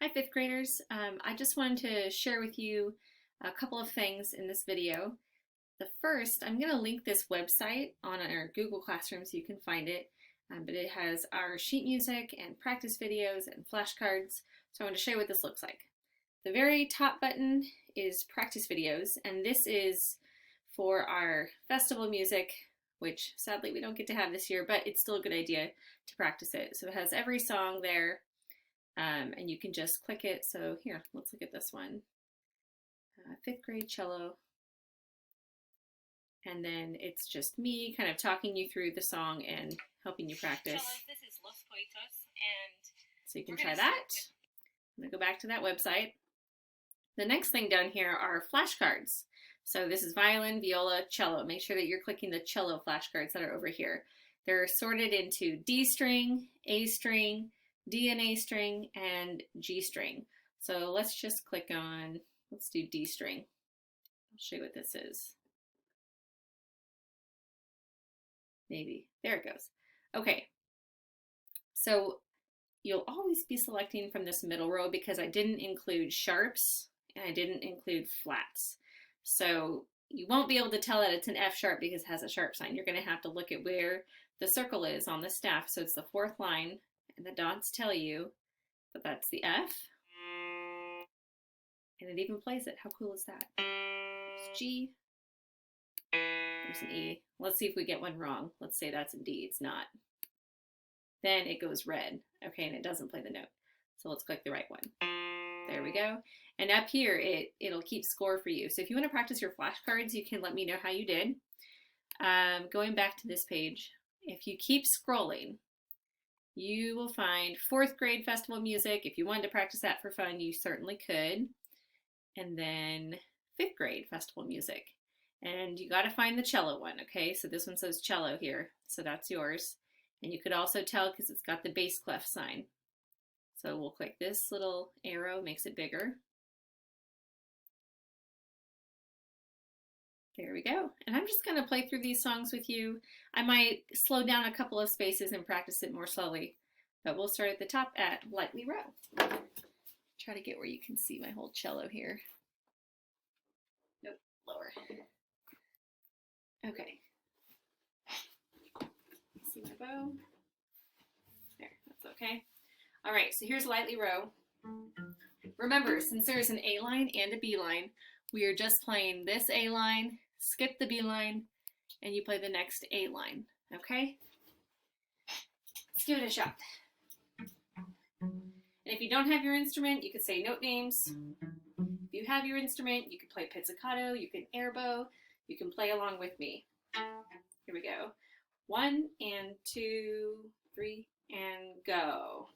Hi, fifth graders. I just wanted to share with you a couple of things in this video. The first, I'm going to link this website on our Google Classroom so you can find it, but it has our sheet music and practice videos and flashcards, so I want to show you what this looks like. The very top button is practice videos, and this is for our festival music, which sadly we don't get to have this year, but it's still a good idea to practice it. So it has every song there. And you can just click it. So here, let's look at this one. Fifth grade cello. And then it's just me kind of talking you through the song and helping you practice. This is Los Poitos, and so you can try that. I'm going to go back to that website. The next thing down here are flashcards. So this is violin, viola, cello. Make sure that you're clicking the cello flashcards that are over here. They're sorted into D string, A string, D and A string, and G string. So let's just click on, let's do D string. I'll show you what this is. Maybe, there it goes. Okay, so you'll always be selecting from this middle row because I didn't include sharps and I didn't include flats. So you won't be able to tell that it's an F sharp because it has a sharp sign. You're going to have to look at where the circle is on the staff. So it's the fourth line, and the dots tell you that that's the F. And it even plays it. How cool is that? There's G. There's an E. Let's see if we get one wrong. Let's say that's a D. It's not. Then it goes red. Okay, and it doesn't play the note. So let's click the right one. There we go. And up here, it'll keep score for you. So if you want to practice your flashcards, you can let me know how you did. Going back to this page, if you keep scrolling, you will find fourth grade festival music. If you wanted to practice that for fun, you certainly could. And then fifth grade festival music. And you got to find the cello one, okay? So this one says cello here, so that's yours. And you could also tell because it's got the bass clef sign. So we'll click this little arrow, makes it bigger. There we go. And I'm just going to play through these songs with you. I might slow down a couple of spaces and practice it more slowly, but we'll start at the top at lightly row. Try to get where you can see my whole cello here. Nope, lower. Okay. See my bow? There, that's okay. All right, so here's lightly row. Remember, since there's an A line and a B line, we are just playing this A line, skip the B line, and you play the next A line, okay? Let's give it a shot. And if you don't have your instrument, you could say note names. If you have your instrument, you can play pizzicato, you can air bow, you can play along with me. Here we go. 1 and 2, 3, and go.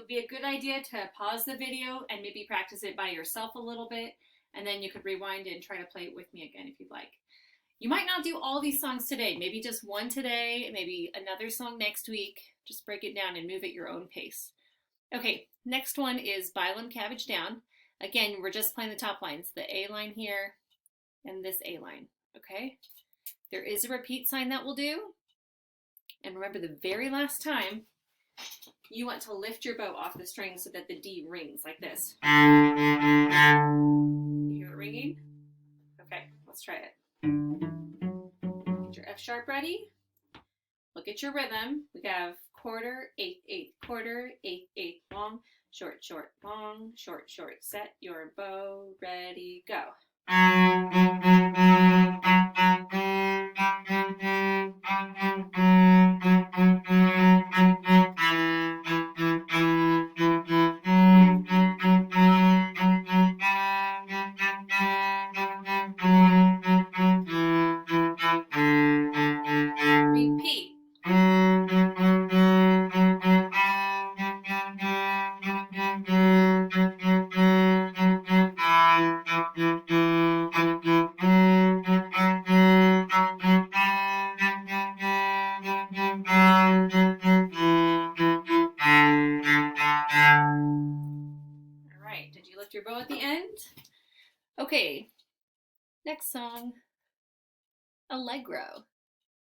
Be a good idea to pause the video and maybe practice it by yourself a little bit, and then you could rewind it and try to play it with me again if you'd like. You might not do all these songs today, maybe just one today, maybe another song next week. Just break it down and move at your own pace. Okay, next one is Bilim Cabbage Down. Again, we're just playing the top lines, the A line here and this A line, okay? There is a repeat sign that we'll do. And remember, the very last time, you want to lift your bow off the string so that the D rings like this. You hear it ringing? Okay, let's try it. Get your F sharp ready. Look at your rhythm. We have quarter, eighth, eighth, quarter, eighth, eighth, long, short, short, long, short, short. Set your bow, ready, go. bow at the end. Okay, next song, Allegro.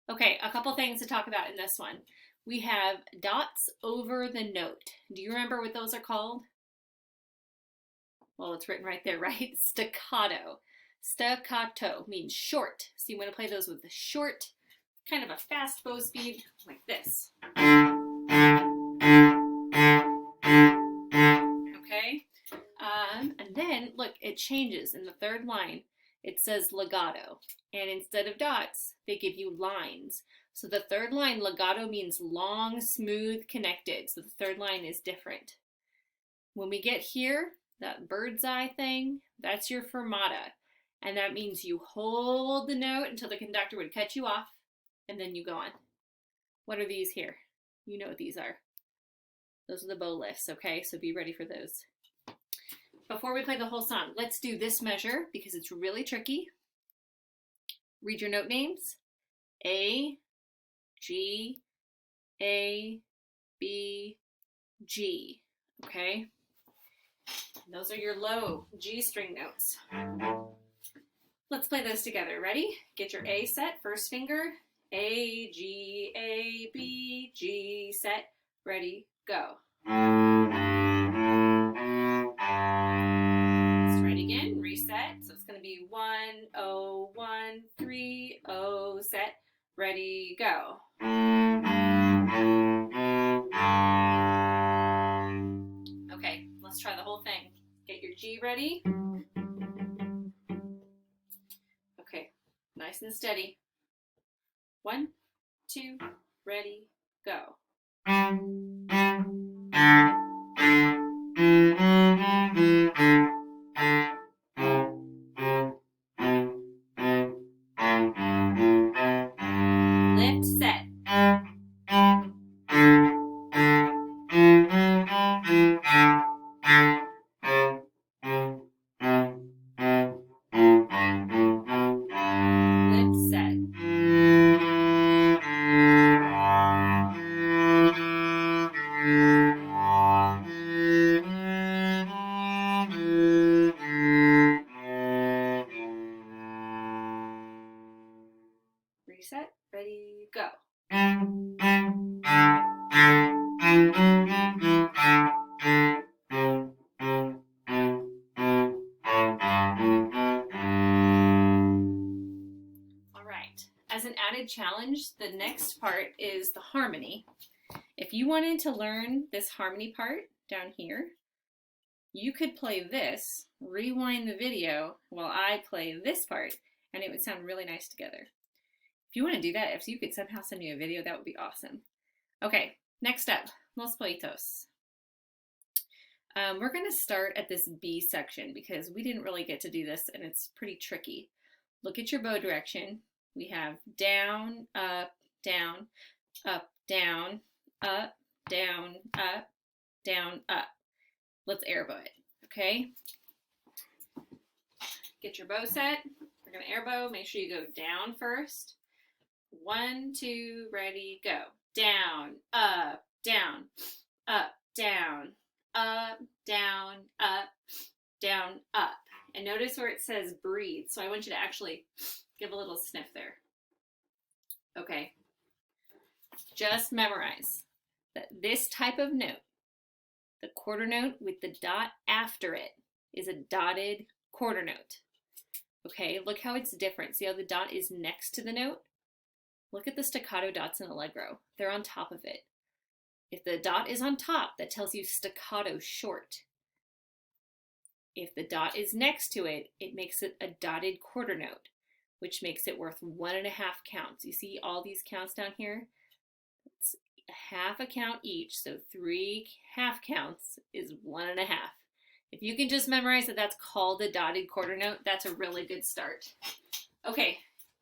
Okay, a couple things to talk about in this one. We have dots over the note. Do you remember what those are called? Well, it's written right there, right? Staccato. Staccato means short. So you want to play those with the short, kind of a fast bow speed, like this. Okay? And then, look, it changes in the third line. It says legato. And instead of dots, they give you lines. So the third line, legato, means long, smooth, connected. So the third line is different. When we get here, that bird's eye thing, that's your fermata. And that means you hold the note until the conductor would cut you off, and then you go on. What are these here? You know what these are. Those are the bow lifts, okay? So be ready for those. Before we play the whole song, let's do this measure because it's really tricky. Read your note names. A, G, A, B, G, okay? Those are your low G string notes. Let's play those together. Ready? Get your A set, first finger. A, G, A, B, G, set, ready, go. Let's try it again, reset. So it's gonna be 1, 0, 1, 3, 0, set, ready, go. Okay, let's try the whole thing. Get your G ready. Okay, nice and steady. 1, 2, ready, go. Lift, set. Lift, set. Reset, ready, go. All right, as an added challenge, the next part is the harmony. If you wanted to learn this harmony part down here, you could play this, rewind the video while I play this part, and it would sound really nice together. If you want to do that, if you could somehow send me a video, that would be awesome. Okay, next up, Los Poitos. We're going to start at this B section because we didn't really get to do this and it's pretty tricky. Look at your bow direction. We have down, up, down, up, down, up, down, up, down, up. Let's air bow it, okay? Get your bow set. We're going to air bow. Make sure you go down first. 1, 2, ready, go. Down, up, down, up, down, up, down, up, down, up. And notice where it says breathe. So I want you to actually give a little sniff there. Okay. Just memorize that this type of note, the quarter note with the dot after it, is a dotted quarter note. Okay, look how it's different. See how the dot is next to the note? Look at the staccato dots in Allegro. They're on top of it. If the dot is on top, that tells you staccato short. If the dot is next to it, it makes it a dotted quarter note, which makes it worth 1.5 counts. You see all these counts down here? It's half a count each, so 3 half counts is 1.5. If you can just memorize that that's called a dotted quarter note, that's a really good start. Okay,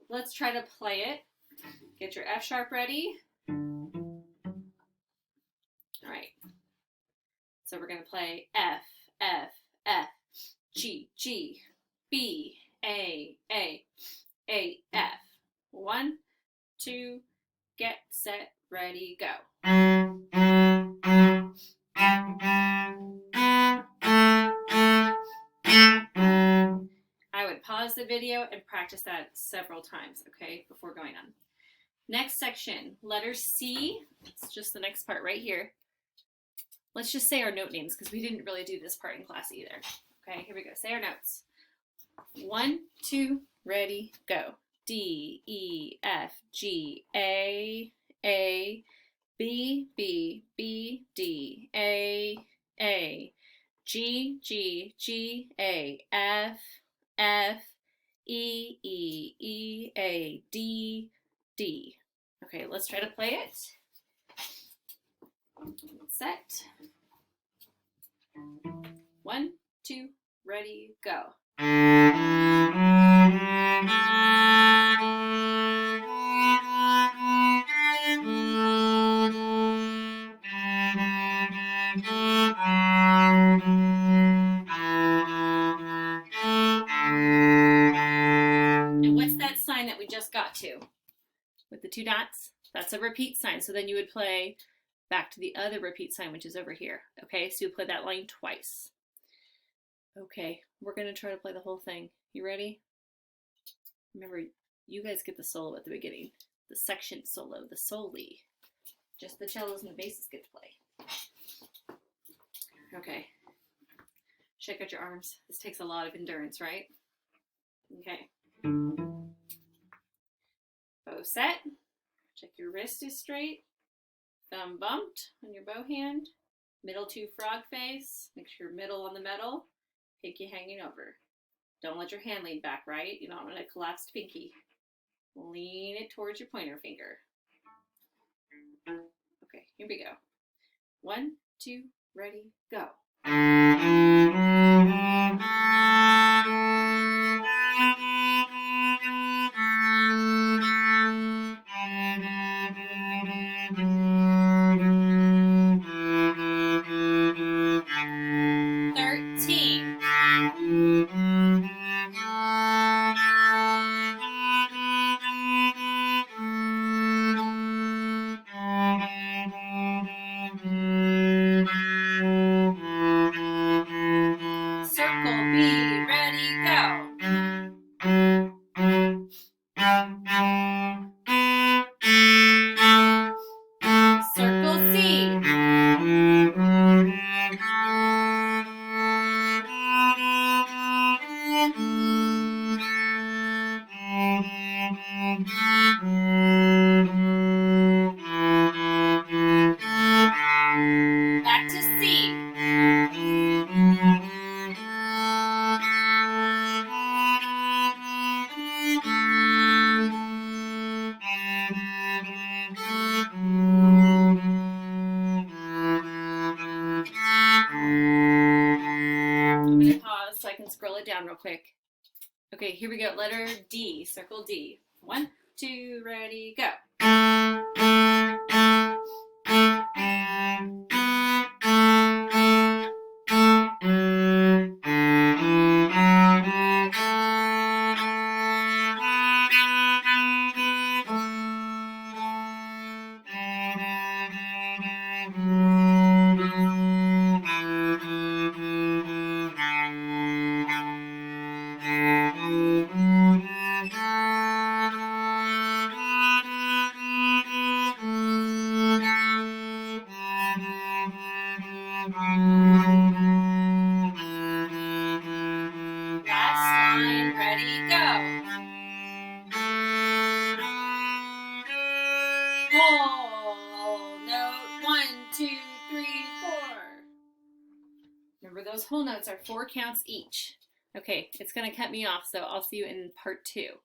let's try to play it. Get your F sharp ready. All right. So we're going to play F, F, F, G, G, B, A, F. 1, 2, get, set, ready, go. the video and practice that several times, okay, before going on. Next section, letter C. It's just the next part right here. Let's just say our note names because we didn't really do this part in class either. Okay, here we go. Say our notes. 1, 2, ready, go. D, E, F, G, A, B, B, B, D, A, G, G, G, A, F, E, E, E, A, D, D. Okay, let's try to play it. Set. 1, 2, ready, go. And what's that sign that we just got to? With the 2 dots? That's a repeat sign. So then you would play back to the other repeat sign, which is over here. Okay, so you play that line twice. Okay, we're going to try to play the whole thing. You ready? Remember, you guys get the solo at the beginning. The section solo, the soli. Just the cellos and the basses get to play. Okay. Shake out your arms. This takes a lot of endurance, right? Okay. Bow set. Check your wrist is straight. Thumb bumped on your bow hand. Middle 2 frog face. Make sure middle on the metal. Pinky hanging over. Don't let your hand lean back, right? You don't want a collapsed pinky. Lean it towards your pointer finger. Okay, here we go. 1, 2, ready, go. 13. Circle B, ready, go. Circle C. Back to C. I'm going to pause so I can scroll it down real quick. Okay, here we go. Letter D, circle D. 1, 2, ready, go. Last line, ready, go. Whole note, 1, 2, 3, 4. Remember, those whole notes are 4 counts each. Okay, it's going to cut me off, so I'll see you in part 2.